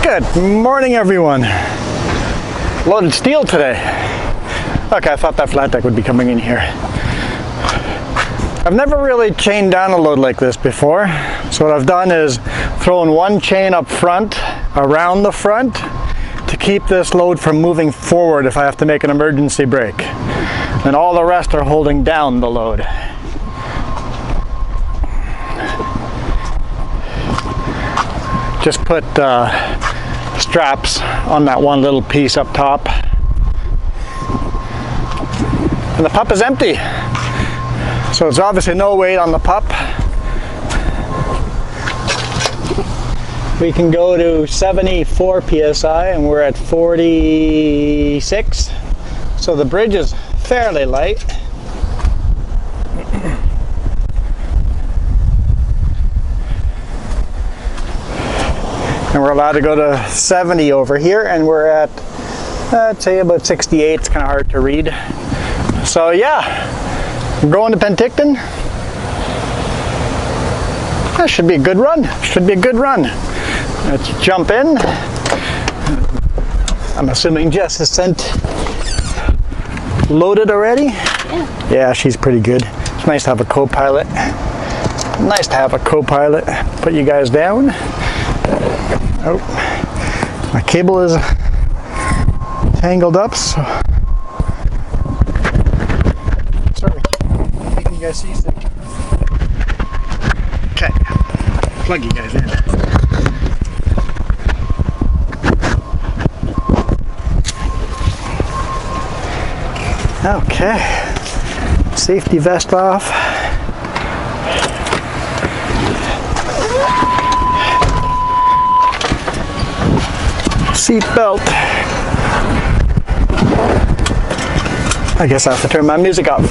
Good morning, everyone. Loaded steel today. Okay, I thought that flat deck would be coming in here. I've never really chained down a load like this before. So what I've done is thrown one chain up front, around the front, to keep this load from moving forward if I have to make an emergency brake. And all the rest are holding down the load. Just put straps on that one little piece up top. And the pup is empty. So it's obviously no weight on the pup. We can go to 74 psi and we're at 46. So the bridge is fairly light. And we're allowed to go to 70 over here, and we're at, I'd say about 68. It's kind of hard to read. So yeah, we're going to Penticton. That should be a good run. Should be a good run. Let's jump in. I'm assuming Jess has sent loaded already? Yeah. Yeah, she's pretty good. It's nice to have a co-pilot. Nice to have a co-pilot. Put you guys down. Oh, my cable is tangled up, so sorry. Can you guys see something? Okay, plug you guys in. Okay, safety vest off. Seat belt. I guess I have to turn my music off.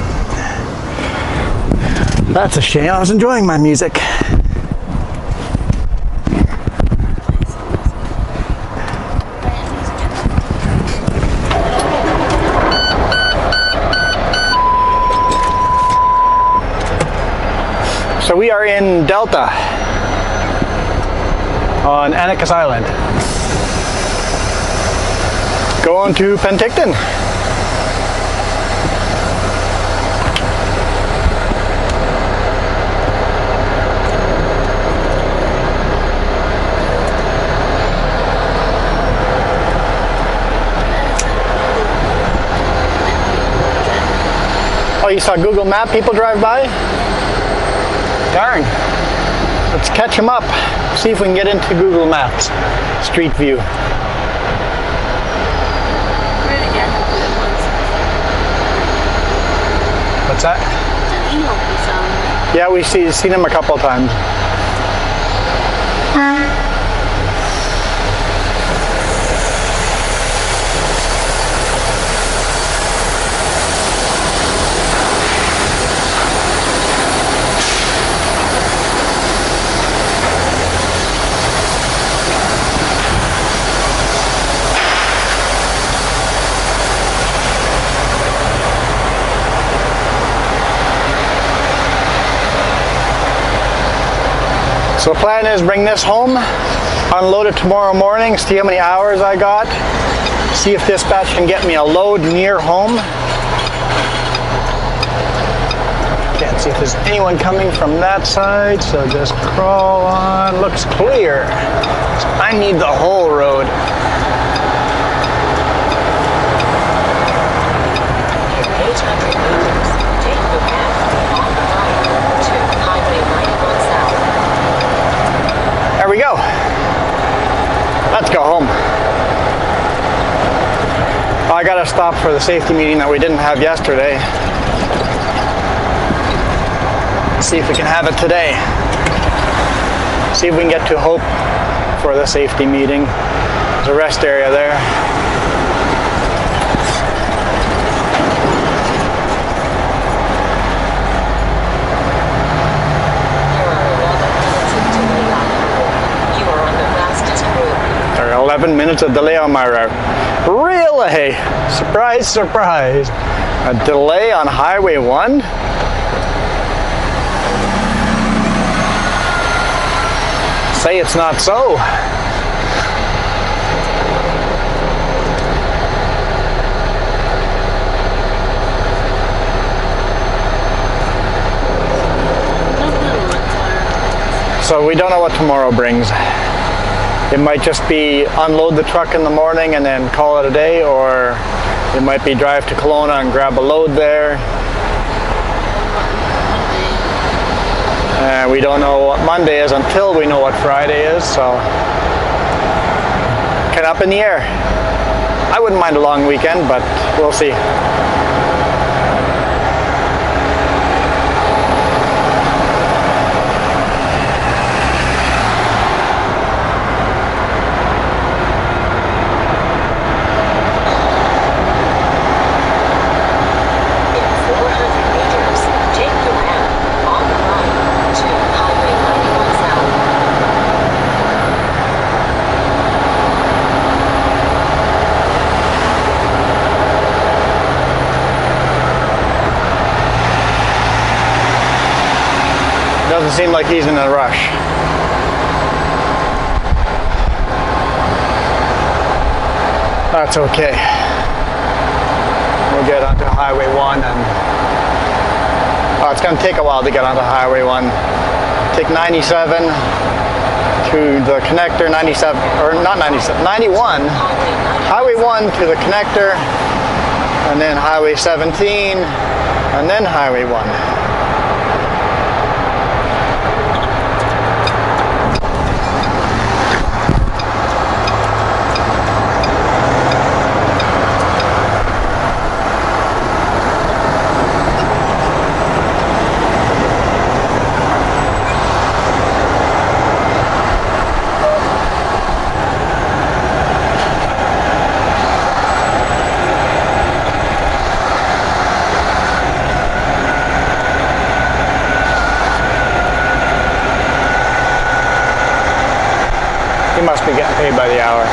That's a shame. I was enjoying my music. So we are in Delta on Annakus Island. Going to Penticton. Oh, you saw Google Map people drive by? Darn. Let's catch them up. See if we can get into Google Maps. Street view. What's that? Yeah, we've seen him a couple of times. So the plan is bring this home, unload it tomorrow morning, see how many hours I got, see if dispatch can get me a load near home. Can't see if there's anyone coming from that side, so just crawl on. Looks clear. I need the whole road. There we go. Let's go home. I gotta stop for the safety meeting that we didn't have yesterday. See if we can have it today. See if we can get to Hope for the safety meeting. There's a rest area there. There are 11 minutes of delay on my route. Really? Surprise, surprise. A delay on Highway 1? Say it's not so. So we don't know what tomorrow brings. It might just be unload the truck in the morning and then call it a day, or it might be drive to Kelowna and grab a load there. And we don't know what Monday is until we know what Friday is, so kind of up in the air. I wouldn't mind a long weekend, but we'll see. Doesn't seem like he's in a rush. That's okay. We'll get onto Highway 1 and it's going to take a while to get onto Highway 1. Take 97 to the connector, 97, or not 97, 91. Highway 1 to the connector, and then Highway 17, and then Highway 1. He must be getting paid by the hour.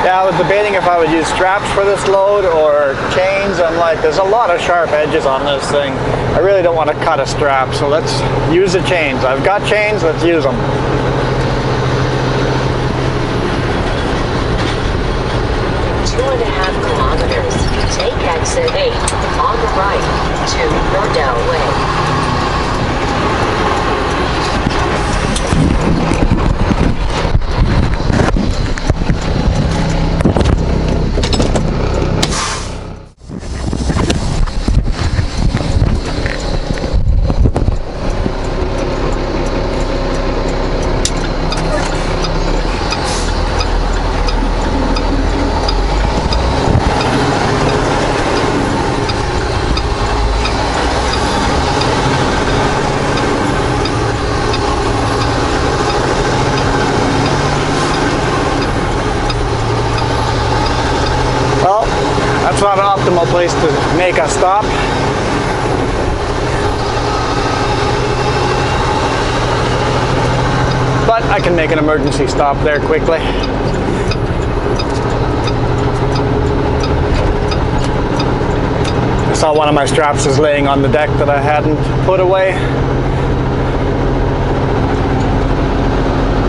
Yeah, I was debating if I would use straps for this load or chains. I'm like, there's a lot of sharp edges on this thing. I really don't want to cut a strap, so let's use the chains. I've got chains, let's use them. 2.5 kilometers. Take exit 8 on the right to Nordell Way. It's not an optimal place to make a stop. But I can make an emergency stop there quickly. I saw one of my straps is laying on the deck that I hadn't put away.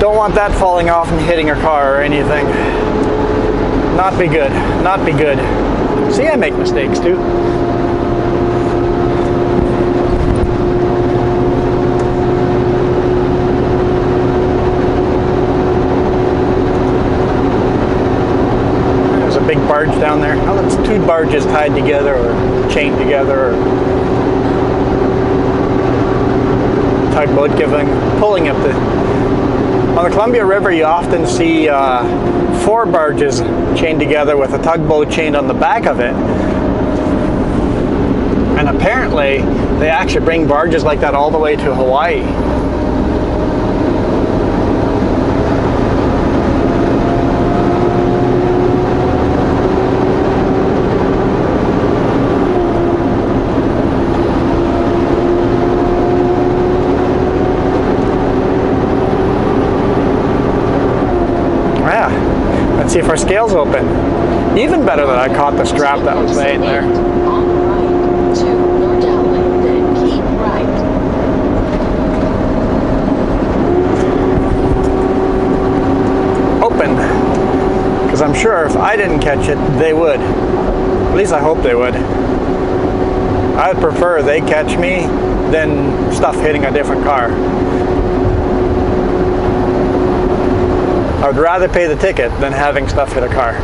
Don't want that falling off and hitting your car or anything. Not be good. Not be good. See, I make mistakes too. There's a big barge down there. Well, it's two barges tied together or chained together, or tugboat pulling up the. On the Columbia River, you often see 4 barges chained together with a tugboat chained on the back of it. And apparently, they actually bring barges like that all the way to Hawaii. Let's see if our scale's open. Even better that I caught the strap that was laying there. On the right to Nordell Way, then keep right. Open. Because I'm sure if I didn't catch it, they would. At least I hope they would. I would prefer they catch me than stuff hitting a different car. I would rather pay the ticket than having stuff hit a car.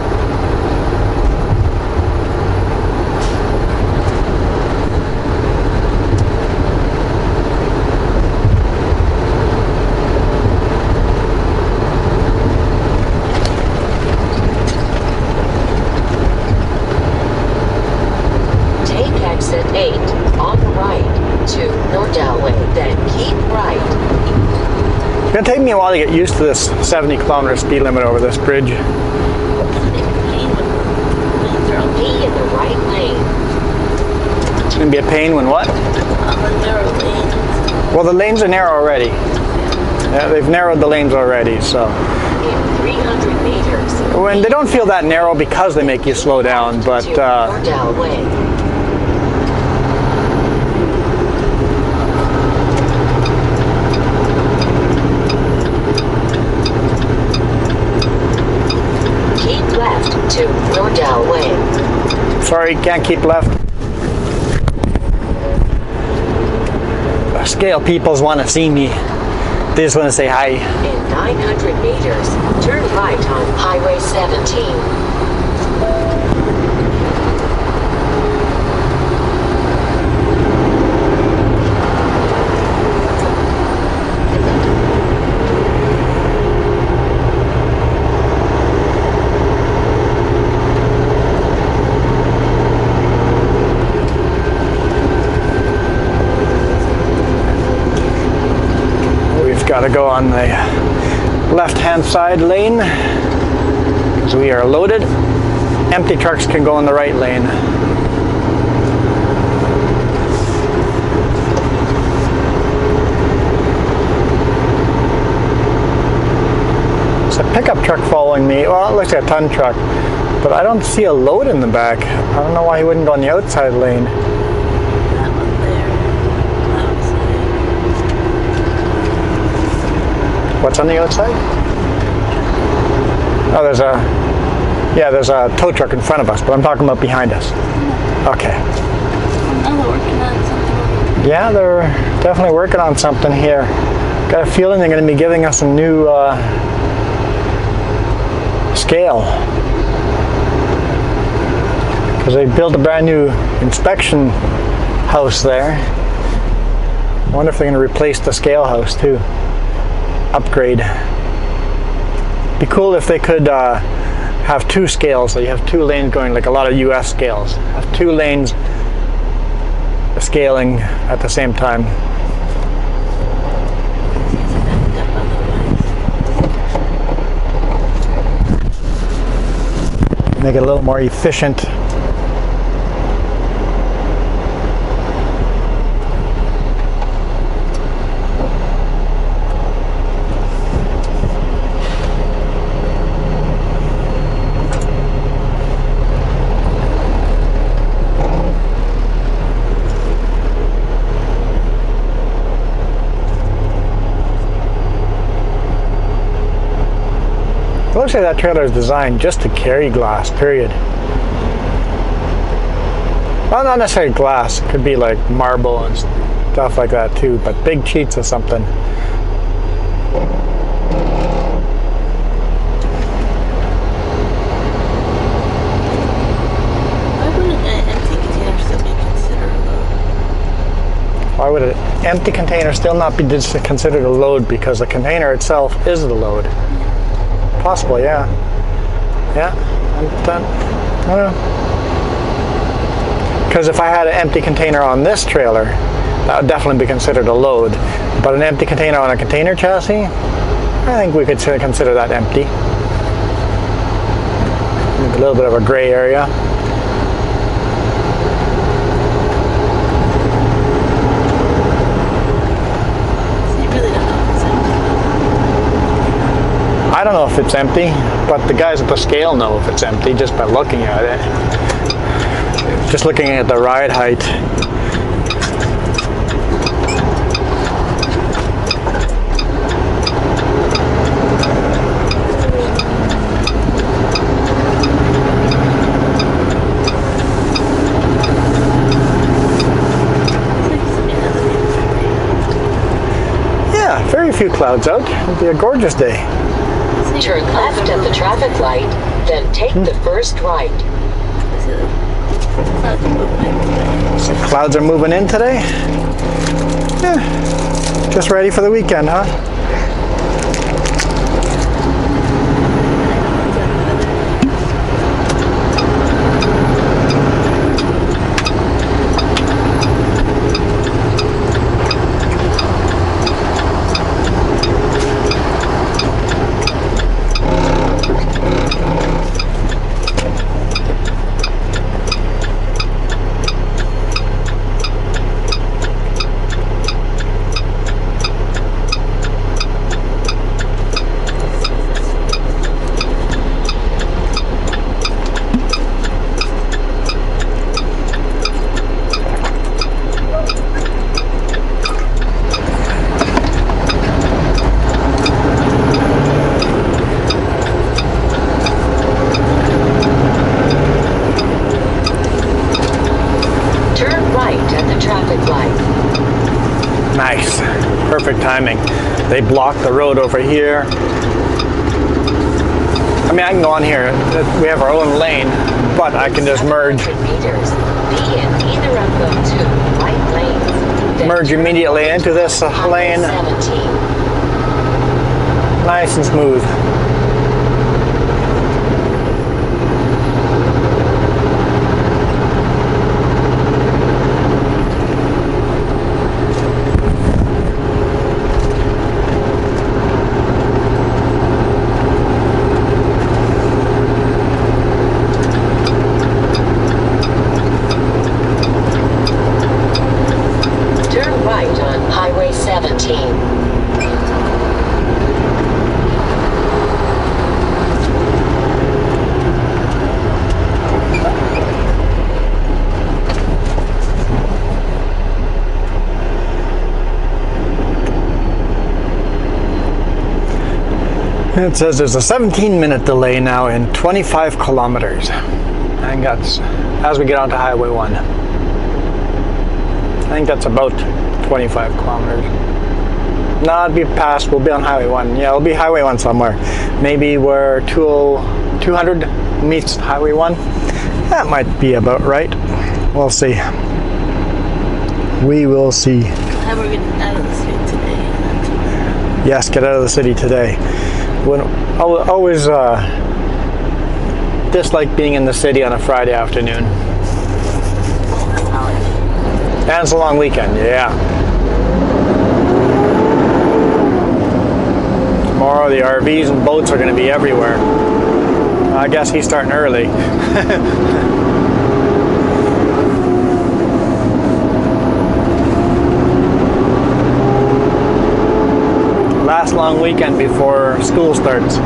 Take exit 8 on the right to Nordell Way, then keep right. It's going to take me a while to get used to this 70-kilometer speed limit over this bridge. Be in the right lane. It's going to be a pain when what? Well, the lanes are narrow already. Yeah, they've narrowed the lanes already, so. In 300 meters. When they don't feel that narrow because they make you slow down, but to Nordell Way. Keep left to Nordell Way. sorry, can't keep left. Scale peoples want to see me. They just want to say hi. In 900 meters, turn right on Highway 17. Got to go on the left-hand side lane because we are loaded. Empty trucks can go in the right lane. It's a pickup truck following me. Well, it looks like a ton truck, but I don't see a load in the back. I don't know why he wouldn't go on the outside lane. What's on the outside? Oh, there's a tow truck in front of us, but I'm talking about behind us. Okay. They're working on something. Yeah, they're definitely working on something here. Got a feeling they're going to be giving us a new scale. Because they built a brand new inspection house there. I wonder if they're going to replace the scale house too. Upgrade. Be cool if they could have two scales, so you have two lanes going, like a lot of US scales. Have two lanes scaling at the same time. Make it a little more efficient. It looks like that trailer is designed just to carry glass, period. Well, not necessarily glass. It could be like marble and stuff like that too, but big sheets of something. Why wouldn't an empty container still be considered a load? Why would an empty container still not be considered a load? Because the container itself is the load. Possible, yeah. Yeah, I don't know. Because if I had an empty container on this trailer, that would definitely be considered a load. But an empty container on a container chassis, I think we could consider that empty. A little bit of a gray area. So you really don't know if it's empty. I don't know if it's empty. but the guys at the scale know if it's empty just by looking at it. Just looking at the ride height. Yeah, very few clouds out. It'll be a gorgeous day. Turn left at the traffic light, then take the first right. So clouds are moving in today? Yeah, just ready for the weekend, huh? Nice, perfect timing. They block the road over here. I mean, I can go on here. We have our own lane, but I can just merge. Meters, be in either of the two right lanes. Then merge immediately into this lane. 17. Nice and smooth. It says there's a 17-minute delay now in 25 kilometers. I think that's as we get onto Highway 1. I think that's about 25 kilometers. No, it'll be past. We'll be on Highway 1. Yeah, it'll be Highway 1 somewhere. Maybe where 200 meets Highway 1. That might be about right. We'll see. We will see. And we're getting out of the city today. Yes, get out of the city today. I always dislike being in the city on a Friday afternoon. And it's a long weekend, yeah. Tomorrow the RVs and boats are going to be everywhere. I guess he's starting early. Last long weekend before school starts.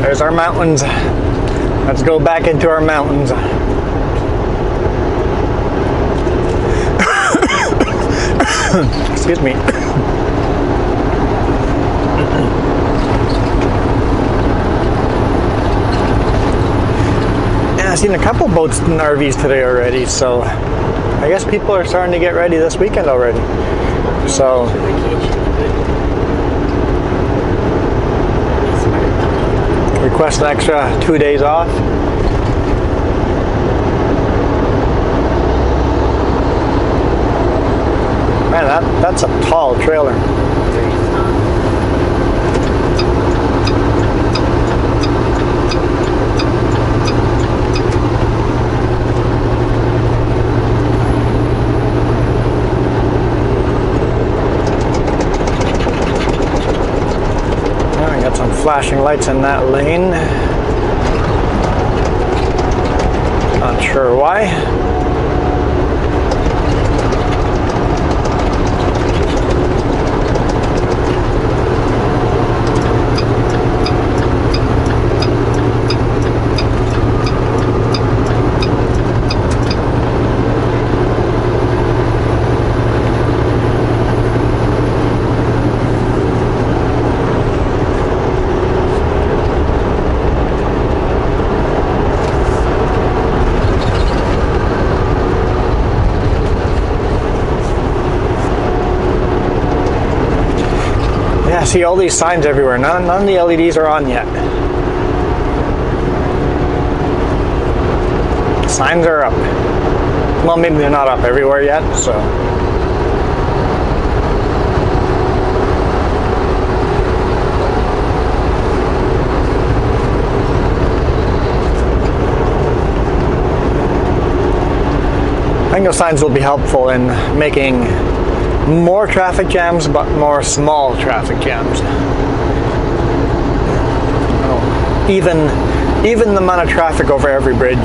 There's our mountains Let's go back into our mountains. Excuse me. Yeah, I've seen a couple boats and RVs today already, so I guess people are starting to get ready this weekend already. So request an extra 2 days off. Man, that's a tall trailer. I got some flashing lights in that lane. Not sure why. Yeah, see all these signs everywhere. None of the LEDs are on yet. Signs are up. Well, maybe they're not up everywhere yet, so. I think those signs will be helpful in making more traffic jams, but more small traffic jams. Even the amount of traffic over every bridge.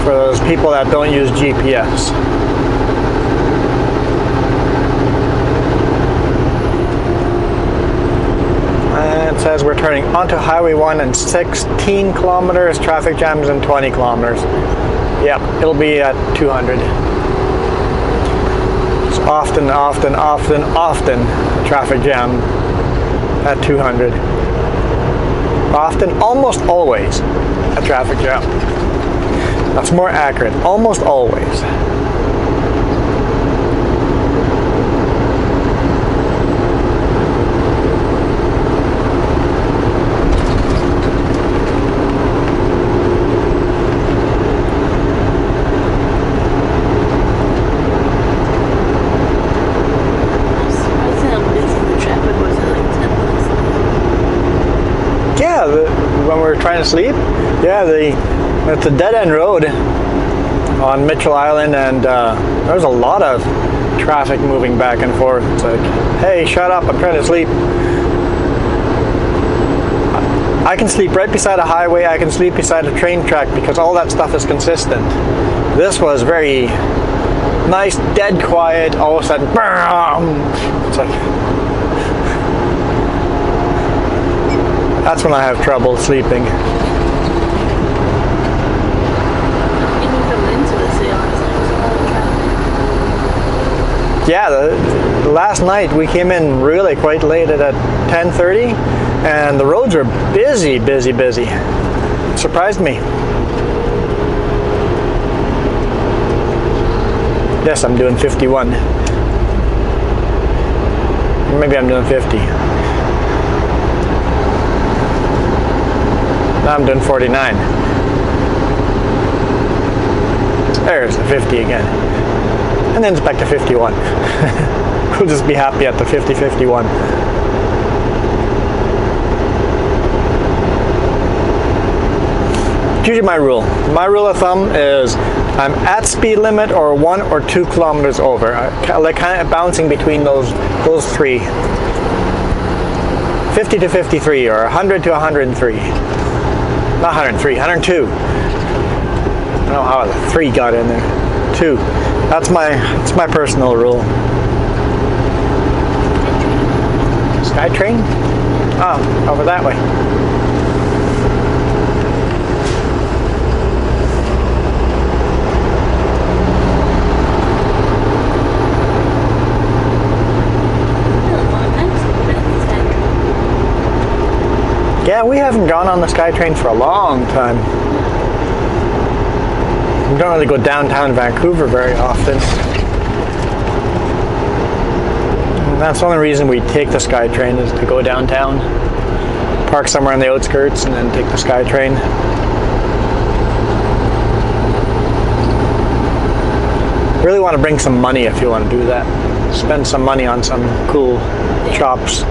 For those people that don't use GPS. And it says we're turning onto Highway 1 in 16 kilometers, traffic jams in 20 kilometers. Yep, it'll be at 200. It's often traffic jam at 200. Often, almost always a traffic jam. That's more accurate, almost always. When we were trying to sleep, yeah, it's a dead-end road on Mitchell Island, and there's a lot of traffic moving back and forth. It's like, hey, shut up, I'm trying to sleep. I can sleep right beside a highway, I can sleep beside a train track, because all that stuff is consistent. This was very nice, dead quiet, all of a sudden, it's like, that's when I have trouble sleeping. Yeah, the last night we came in really quite late at 10:30, and the roads are busy. It surprised me. Yes, I'm doing 51. Maybe I'm doing 50. Now I'm doing 49. There's the 50 again. And then it's back to 51. We'll just be happy at the 50-51. Usually my rule. My rule of thumb is I'm at speed limit or 1 or 2 kilometers over. I like kind of bouncing between those three. 50 to 53 or 100 to 103. Not 103, 102. I don't know how the 3 got in there. 2. That's my personal rule. Skytrain? Oh, over that way. Yeah, we haven't gone on the SkyTrain for a long time. We don't really go downtown Vancouver very often. And that's the only reason we take the SkyTrain is to go downtown. Park somewhere on the outskirts and then take the SkyTrain. Really want to bring some money if you want to do that. Spend some money on some cool shops.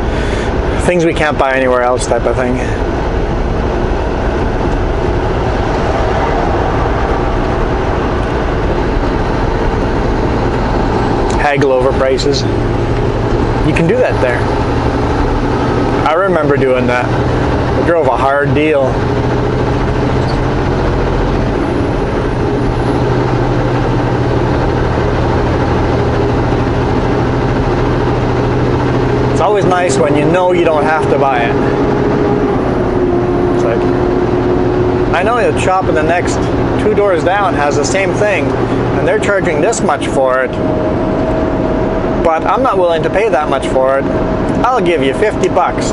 Things we can't buy anywhere else type of thing. Haggle over prices. You can do that there. I remember doing that. I drove a hard deal. It's always nice when you know you don't have to buy it. It's like, I know the shop in the next 2 doors down has the same thing, and they're charging this much for it, but I'm not willing to pay that much for it. I'll give you 50 bucks.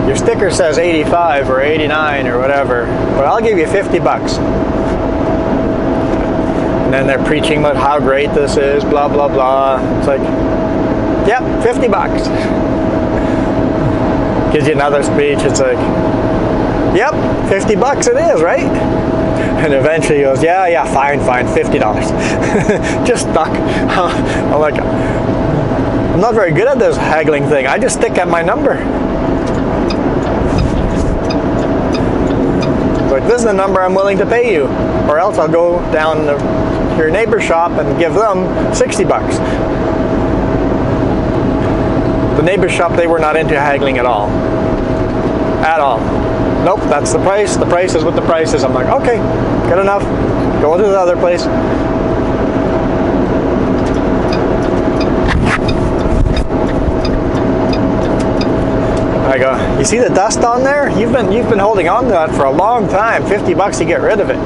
Your sticker says 85 or 89 or whatever, but I'll give you 50 bucks. And then they're preaching about how great this is, blah, blah, blah. It's like, yep, 50 bucks. Gives you another speech. It's like, yep, 50 bucks it is, right? And eventually he goes, yeah, fine, $50. Just stuck. I'm like, I'm not very good at this haggling thing. I just stick at my number. Like, this is the number I'm willing to pay you, or else I'll go down to your neighbor's shop and give them 60 bucks. The neighbor's shop, they were not into haggling at all. At all. Nope, that's the price. The price is what the price is. I'm like, okay, good enough. Go to the other place. I go, you see the dust on there? You've been holding on to that for a long time. 50 bucks to get rid of it.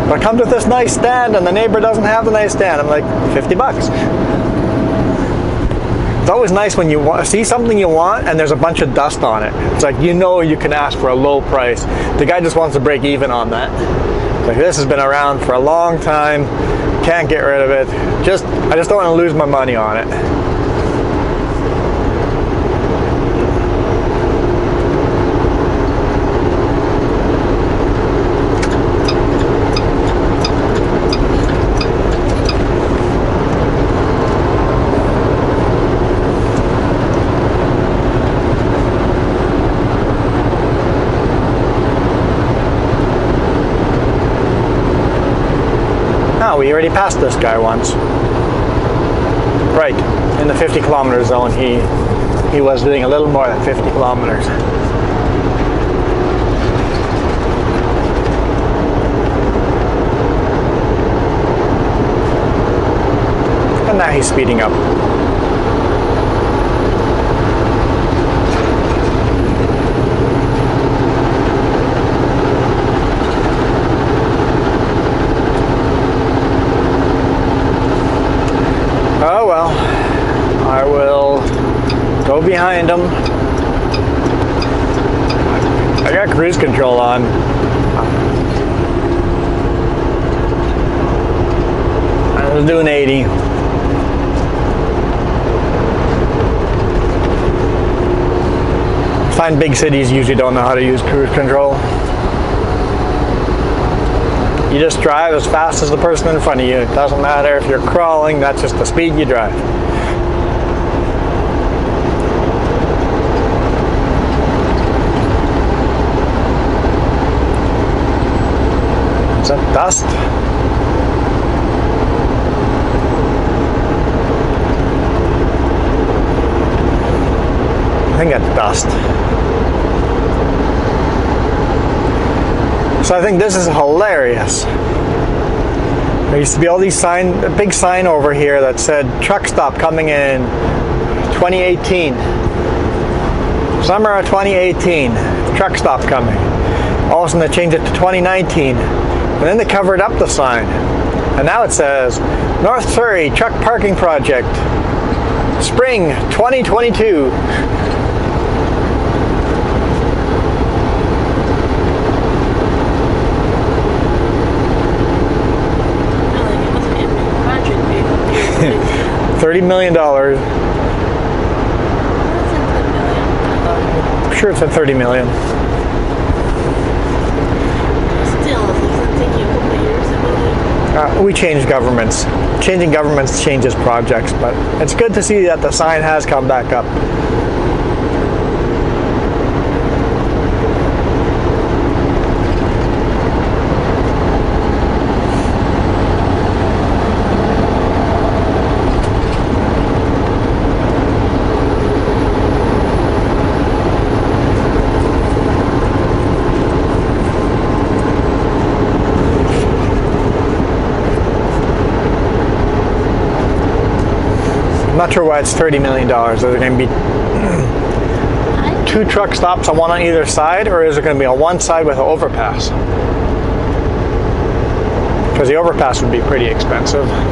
But it comes with this nice stand and the neighbor doesn't have the nice stand. I'm like, 50 bucks. It's always nice when you see something you want and there's a bunch of dust on it. It's like, you know, you can ask for a low price. The guy just wants to break even on that. It's like, this has been around for a long time. Can't get rid of it. I just don't want to lose my money on it. We already passed this guy once. Right, in the 50 kilometer zone, he was doing a little more than 50 kilometers. And now he's speeding up. Oh well, I will go behind him. I got cruise control on. I was doing 80. I find big cities usually don't know how to use cruise control. You just drive as fast as the person in front of you. It doesn't matter if you're crawling, that's just the speed you drive. Is that dust? I think that's dust. So I think this is hilarious. There used to be all these a big sign over here that said truck stop coming in 2018. Summer of 2018, truck stop coming. All of a sudden they changed it to 2019. And then they covered up the sign. And now it says, North Surrey Truck Parking Project, Spring 2022. $30 million. That's a good million. I'm sure it's at 30 million. Still, it doesn't take you a couple of years to build it. We change governments. Changing governments changes projects, but it's good to see that the sign has come back up. I'm not sure why it's $30 million. Is there going to be two truck stops, one on either side, or is it going to be on one side with an overpass? Because the overpass would be pretty expensive. I'd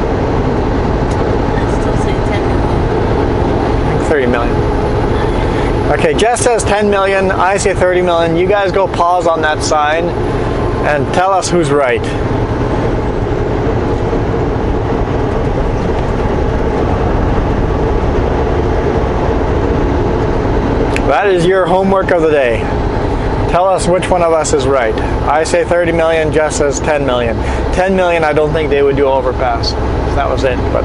still say 10 million. 30 million. Okay, Jess says 10 million, I say 30 million. You guys go pause on that sign and tell us who's right. That is your homework of the day. Tell us which one of us is right. I say 30 million, Jess says 10 million. 10 million, I don't think they would do overpass. That was it, but...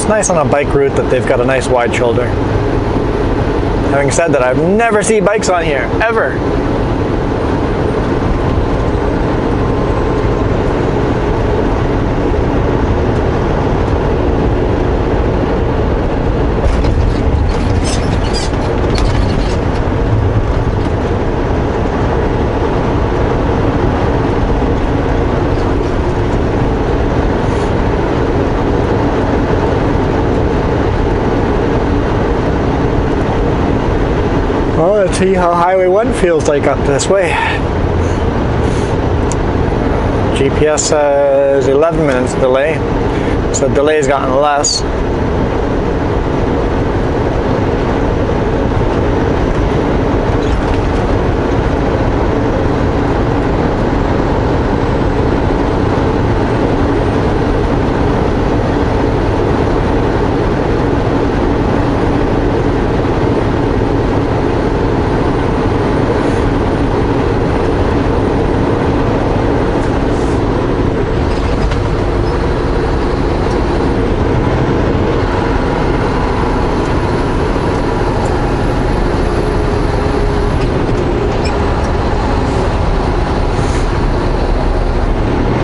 nice on a bike route that they've got a nice wide shoulder. Having said that, I've never seen bikes on here, ever. Well, let's see how Highway 1 feels like up this way. GPS says 11 minutes delay, so the delay's gotten less.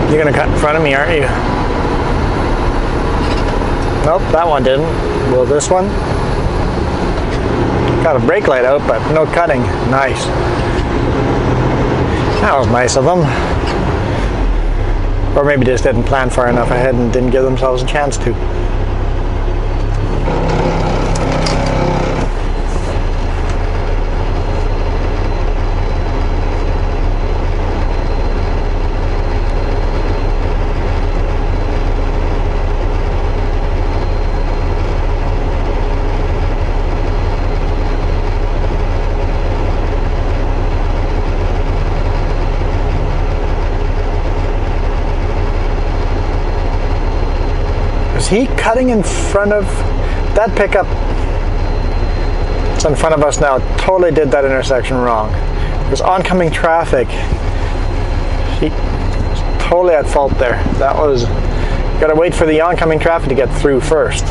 You're gonna cut in front of me, aren't you? Nope, that one didn't. Will this one? Got a brake light out, but no cutting. Nice. That was nice of them. Or maybe just didn't plan far enough ahead and didn't give themselves a chance to. Is he cutting in front of that pickup? It's in front of us now. Totally did that intersection wrong. There's oncoming traffic. He totally at fault there. That was, you gotta wait for the oncoming traffic to get through first.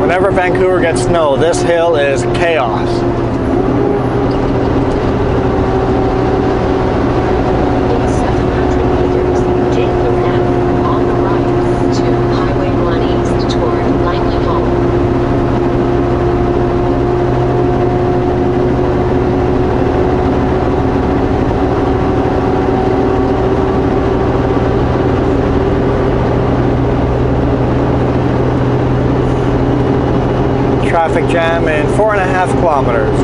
Whenever Vancouver gets snow, this hill is chaos. In 700 meters, take the left on the right to Highway 1 East toward Langley Home. Traffic jam in 4.5 kilometers.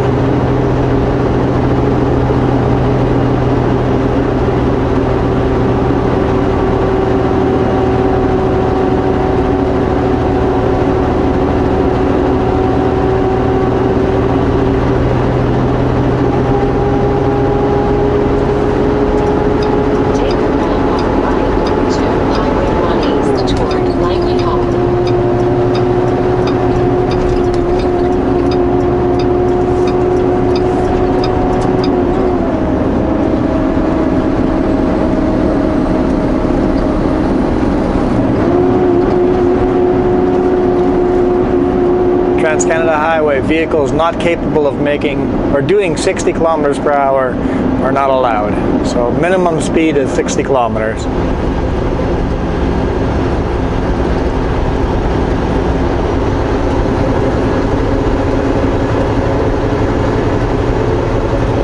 Take the left on the right to Highway 1 East toward Langley Home. Trans-Canada Highway, vehicles not capable of making or doing 60 kilometers per hour are not allowed. So minimum speed is 60 kilometers.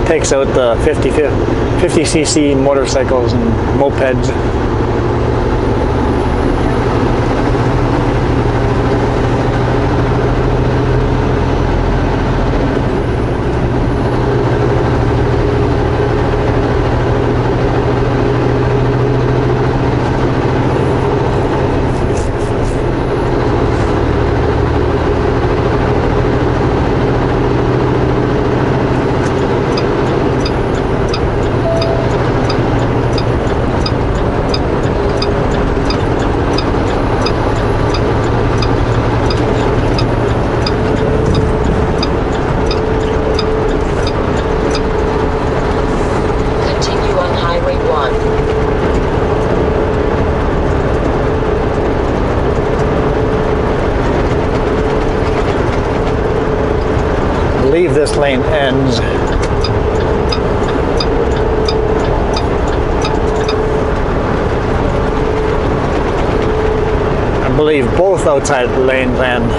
Takes out the 50cc motorcycles and mopeds. Continue on Highway 1. I believe this lane ends. I believe both outside lanes end.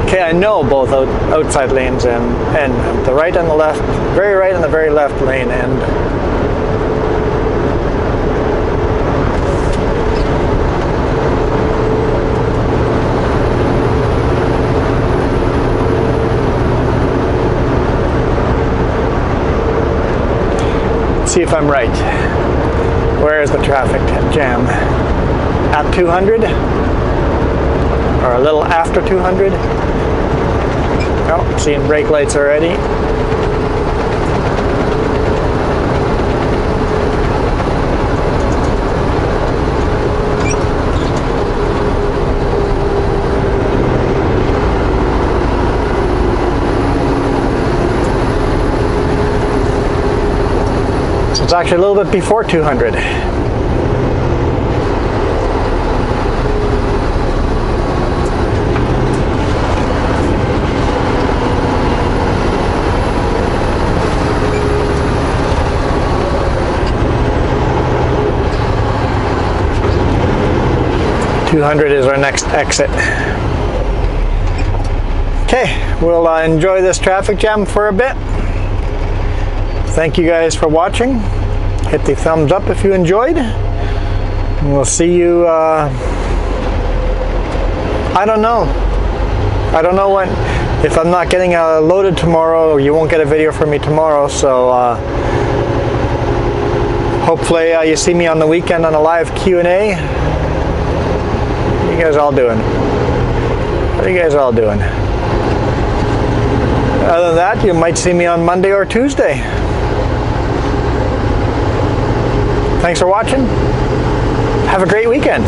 Okay, I know both outside lanes end. The right and the left, very right and the very left lane end. See if I'm right. Where is the traffic jam? At 200? Or a little after 200? Oh, seeing brake lights already. So it's actually a little bit before 200. 200 is our next exit. Okay, we'll enjoy this traffic jam for a bit. Thank you guys for watching. Hit the thumbs up if you enjoyed. And we'll see you, I don't know when, if I'm not getting loaded tomorrow, you won't get a video from me tomorrow, so hopefully you see me on the weekend on a live Q&A. What are you guys all doing? What are you guys all doing? Other than that, you might see me on Monday or Tuesday. Thanks for watching. Have a great weekend.